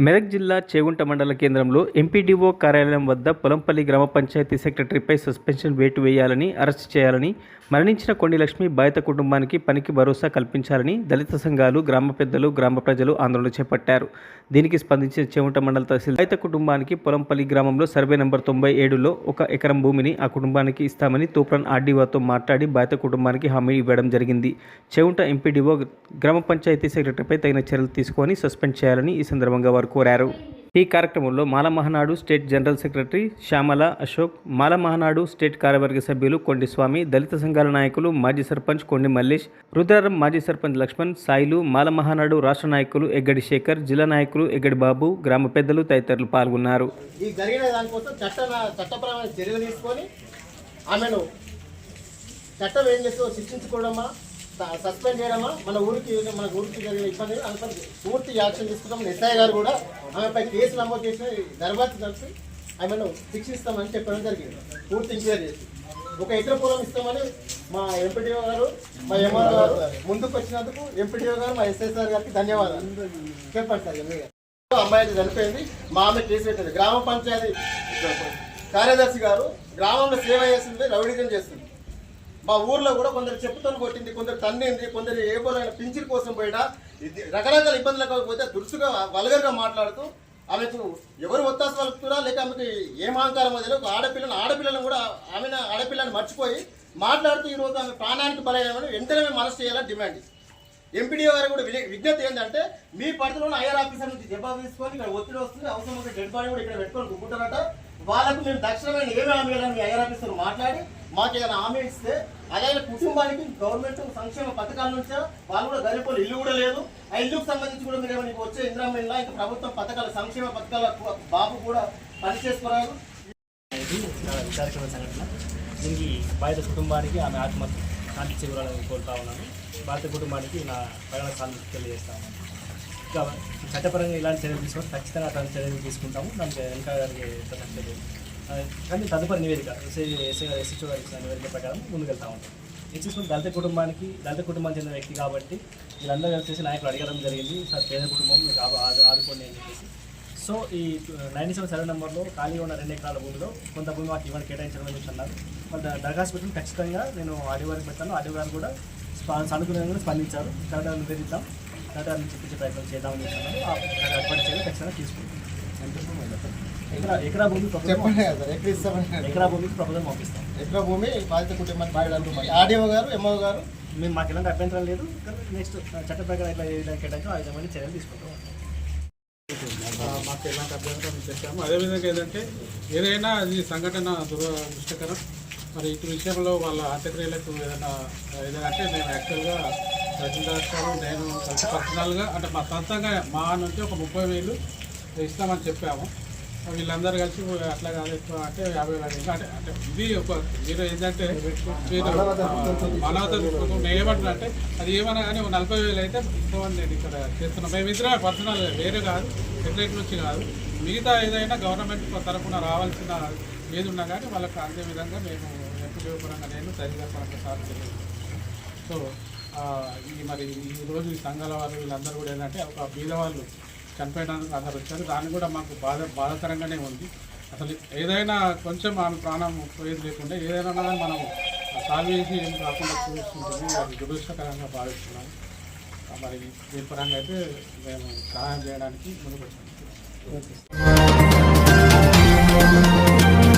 మెదక్ జిల్లా చేగుంట మండల కేంద్రంలో ఎంపీడీఓ కార్యాలయం వద్ద పొలంపల్లి గ్రామ పంచాయతీ సెక్రటరీపై సస్పెన్షన్ వేటు వేయాలని, అరెస్ట్ చేయాలని, మరణించిన కొండి లక్ష్మి బాధిత కుటుంబానికి పనికి భరోసా కల్పించాలని దళిత సంఘాలు, గ్రామ పెద్దలు, గ్రామ ప్రజలు ఆందోళన చేపట్టారు. దీనికి స్పందించిన చేగుంట మండల తహసీల్దార్ బాధిత కుటుంబానికి పొలంపల్లి గ్రామంలో సర్వే నంబర్ 97లో 1 ఎకరం భూమిని ఆ కుటుంబానికి ఇస్తామని తూప్రాన్ ఆర్డీఓతో మాట్లాడి బాధిత కుటుంబానికి హామీ ఇవ్వడం జరిగింది. చేగుంట ఎంపీడీఓ గ్రామ పంచాయతీ సెక్రటరీపై తగిన చర్యలు తీసుకొని సస్పెండ్ చేయాలని ఈ సందర్భంగా వారు కోరారు. ఈ కార్యక్రమంలో Mala Mahanadu state general secretary Shyamala Ashok, Mala Mahanadu state కార్యవర్గ సభ్యులు కొండి స్వామి, దళిత సంఘాల నాయకులు మాజీ సర్పంచ్ కొండి మల్లేష్, రుద్రారం మాజీ సర్పంచ్ లక్ష్మణ్, సాయిలు, మాల మహానాడు రాష్ట్ర నాయకులు ఎగ్గడి శేఖర్, జిల్లా నాయకులు ఎగ్గడి బాబు, గ్రామ పెద్దలు తదితరులు పాల్గొన్నారు. ఈ జరిగిన దానికోసం చట్టపరమైన చర్యలు తీసుకొని ఆమెను చట్టం ఏం చేస్తుందో శిక్షించుకోవడమా, సస్పెండ్ చేయడమా, మన ఊరికి జరిగిన ఇబ్బంది అనుకుని పూర్తి యాక్షన్ తీసుకుంటాం. ఎస్ఐ గారు కూడా ఆమెపై కేసు నమోదు చేసి దర్యాప్తు కలిసి ఆమెను శిక్షిస్తామని చెప్పడం జరిగింది. పూర్తి ఎంక్వైరీ చేసి 1 ఎకరం పొలం ఇస్తామని మా ఎంపీడీఓ గారు, మా ఎంఆర్ఓ గారు ముందుకు వచ్చినందుకు ఎంపీడీఓ గారు, మా ఎస్ఐ సార్ గారికి ధన్యవాదాలు. చెప్పండి సార్. అమ్మాయి చనిపోయింది, మా ఆమె కేసు పెట్టింది. గ్రామ పంచాయతీ కార్యదర్శి గారు గ్రామంలో సేవ చేస్తుంది, రౌడీజం చేస్తుంది. మా ఊర్లో కూడా కొందరు చెప్పుతో కొట్టింది, కొందరు తన్నింది, కొందరు ఏ పోలైనా పింఛన్ కోసం పోయినా రకరకాల ఇబ్బందులు కాకపోతే దురుసుగా వల్గర్గా మాట్లాడుతూ ఆమెకు ఎవరు ఒత్తాసు వలుపుతున్నా లేక ఆమెకి ఏం అహంకారం అదే ఒక ఆడపిల్లను కూడా ఆడపిల్లని మర్చిపోయి మాట్లాడుతూ ఈరోజు ఆమె ప్రాణానికి బలైన వెంటనే మేము అరెస్ట్ చేయాలని డిమాండ్. ఎంపీడీఓ గారు కూడా విజ్ఞప్తి ఏంటంటే, మీ పరిధిలో ఐఆర్ ఆఫీసర్ నుంచి జవాబు తీసుకొని ఇక్కడ ఒత్తిడి వస్తుంది, అవసరం ఒక డెడ్ బాడీ కూడా ఇక్కడ పెట్టుకొని గుమ్ముంటారట. వాళ్ళకు మేము తక్షణమైన ఏమి హామీ ఇవ్వాలని మీ ఐఆర్ ఆఫీసర్ మాట్లాడి మాకు ఏదైనా హామీ ఇస్తే అదే కుటుంబానికి గవర్నమెంట్ సంక్షేమ పథకాల నుంచే వాళ్ళు కూడా గరీబులు ఇల్లు కూడా లేదు, ఆ ఇల్లుకు సంబంధించి కూడా మీరు ఏమైనా వచ్చే ఇంద్రామిల్లా ఇంకా ప్రభుత్వం పథకాల సంక్షేమ పథకాల బాబు కూడా పనిచేసుకోరాదు. సంఘటన దీనికి బాధిత కుటుంబానికి ఆమె ఆత్మహత్య శాంతి చిగురాలని కోరుతా ఉన్నాను. బాధిత కుటుంబానికి నా ప్రయాణ సానుభూతి తెలియజేస్తా ఉన్నాను. ఇంకా చట్టపరంగా ఇలాంటి చర్యలు తీసుకొని ఖచ్చితంగా అతని చర్యలు తీసుకుంటాము. దానికి వెనక గారికి కానీ తదుపరి నివేదిక ఎస్హెచ్ఓ గారికి ఇచ్చిన నివేదిక ప్రకారం ముందుకెళ్తా ఉంటాం. తీసుకుని దళిత కుటుంబానికి చెందిన వ్యక్తి కాబట్టి వీళ్ళందరూ కలిసి నాయకులు అడగడం జరిగింది. సార్ పేద కుటుంబం మీకు ఆదుకోండి అని చెప్పేసి. సో ఈ 97 సర్వే నెంబర్లో ఖాళీ ఉన్న 2 ఎకరాల భూమిలో కొంత భూమి మాకు ఇవ్వని కేటాయించడం అని అన్నారు. వాళ్ళ దరఖాస్తు పెట్టుకుని ఖచ్చితంగా నేను ఆడియో గారికి పెట్టాను. ఆడియో గారు కూడా సానుకూలంగా స్పందించారు. కరెక్ట్గా నివేదిద్దాం, కరెక్ట్గా చూపించే ప్రయత్నం చేద్దామని చెప్తున్నారు. అటువంటి చర్యలు ఖచ్చితంగా తీసుకుంటాం. ఎకరా భూమికి ప్రపోజల్ పంపిస్తాం. ఎకరా భూమి బాధిత కుటుంబానికి ఆర్డీఓ గారు, ఎంఓ గారు మేము మాకు ఎలాంటి అభ్యంతరం లేదు. నెక్స్ట్ చట్ట ప్రకారం ఎట్లా కేటాయించో ఆ విధమైన చర్యలు తీసుకుంటాం. మాకు ఎలాంటి అభ్యంతరం చేశాము. అదేవిధంగా ఏంటంటే ఏదైనా అది సంఘటన దురదృష్టకరం. మరి ఇటు విషయంలో వాళ్ళ అంత్యక్రియలకు ఏదైనా అంటే నేను యాక్చువల్గా రచనదారు నేను పర్సనల్గా అంటే మా సొంతంగా మా నుంచి ఒక 30,000 ఇస్తామని చెప్పాము. వీళ్ళందరూ కలిసి అట్లా కాదు ఎక్కువ అంటే 50,000 అంటే ఇది ఒక మీరు ఏంటంటే మీరు మానవత మేము ఏమంటున్నా అంటే అది ఏమన్నా కానీ 40,000 అయితే ఇంకోని నేను ఇక్కడ చేస్తున్నాం. మేమిద్దరం పర్సనల్ వేరే కాదు, సెక్రటరీ నుంచి కాదు. మిగతా ఏదైనా గవర్నమెంట్ తరఫున రావాల్సిన ఏది ఉన్నా కానీ వాళ్ళకి అందే విధంగా మేము ఎంపీడీఓ పరంగా నేను తహసీల్దార్ పరంగా సాధించలేదు. సో మరి ఈరోజు ఈ సంఘాల వాళ్ళు వీళ్ళందరూ కూడా ఏంటంటే ఒక బీదవాళ్ళు చనిపోయడానికి అందరు వచ్చారు. దాన్ని కూడా మాకు బాధాకరంగానే ఉంది. అసలు ఏదైనా కొంచెం ఆమె ప్రాణం పోయేది లేకుండా ఏదైనా మనం సాల్వ్ చేసి ఏం కాకుండా చూస్తుంటుంది. అది దురదృష్టకరంగా భావిస్తున్నాము. మరి దీని పరంగా అయితే మేము సహాయం చేయడానికి ముందుకు వచ్చాము.